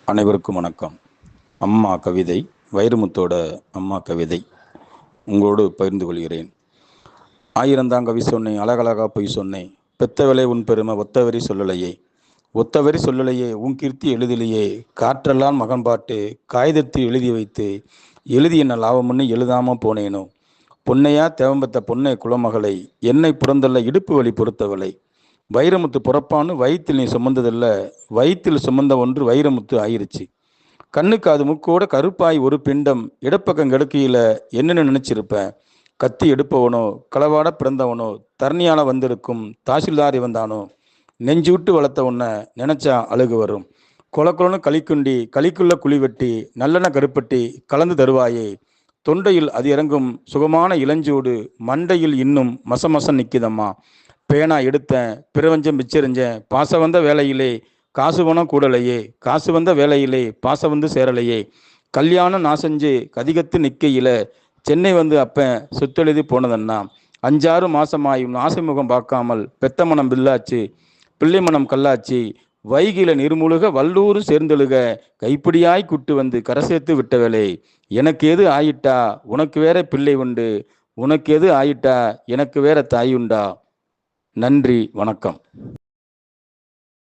அனைவருக்கும் வணக்கம். அம்மா கவிதை வைரமுத்தோட அம்மா கவிதை உங்களோடு பகிர்ந்து கொள்கிறேன். ஆயிரந்தாம் கவி சொன்னேன், அழகழகா பொய் சொன்னேன். பெத்தவளே உன் பெருமை ஒத்தவரி சொல்லலையே, ஒத்தவரி சொல்லலையே, உன் கீர்த்தி எழுதிலையே. காற்றெல்லாம் மகன் பாட்டு காகிதத்தில் எழுதி வைத்து எழுதி என்ன லாபம்னு எழுதாம போனேனோ. பொன்னையா தேவம்பத்த பொன்னை குலமகளை என்னை புறந்தல்ல இடுப்பு வழி பொறுத்தவளை. வைரமுத்து பிறப்பான்னு வயிற்றில் நீ சுமந்ததில்ல, வயிற்றில் சுமந்த ஒன்று வைரமுத்து ஆயிருச்சு. கண்ணுக்கு அது முக்கோட கருப்பாய் ஒரு பிண்டம் இடப்பக்கம் கெடுக்கையில் என்னென்னு நினைச்சிருப்பேன். கத்தி எடுப்பவனோ களவாட பிறந்தவனோ தரணியால வந்திருக்கும் தாசில்தாரி வந்தானோ. நெஞ்சு விட்டு வளர்த்த உன்னை நினைச்சா அழுகு வரும். கொலக்குளன்னு களிக்குண்டி களிக்குள்ள குழி வெட்டி நல்லெண்ண கருப்பட்டி கலந்து தருவாயே. தொண்டையில் அது இறங்கும் சுகமான இளஞ்சூடு மண்டையில் இன்னும் மசமசம் நிற்கிதம்மா. பேனா எடுத்தேன் பிரபஞ்சம் பிச்சரிஞ்சேன் பாச வந்த வேலையிலே காசு பணம் கூடலையே, காசு வந்த வேலையிலே பாசம் வந்து சேரலையே. கல்யாணம் நான் செஞ்சு கதிகத்து நிற்கையில சென்னை வந்து அப்பன் சொத்தெழுதி போனதன்னா. 5-6 மாசமாயும் ஆசைமுகம் பார்க்காமல் பெத்த மனம் பில்லாச்சு, பிள்ளை மனம் கல்லாச்சு. வைகில நீர்மூழ்க வல்லூர் சேர்ந்தெழுக கைப்பிடியாய் குட்டு வந்து கரை சேர்த்து விட்டவளே. எனக்கு எது ஆயிட்டா உனக்கு வேற பிள்ளை உண்டு, உனக்கு எது ஆயிட்டா எனக்கு வேற தாய் உண்டா. நன்றி, வணக்கம்.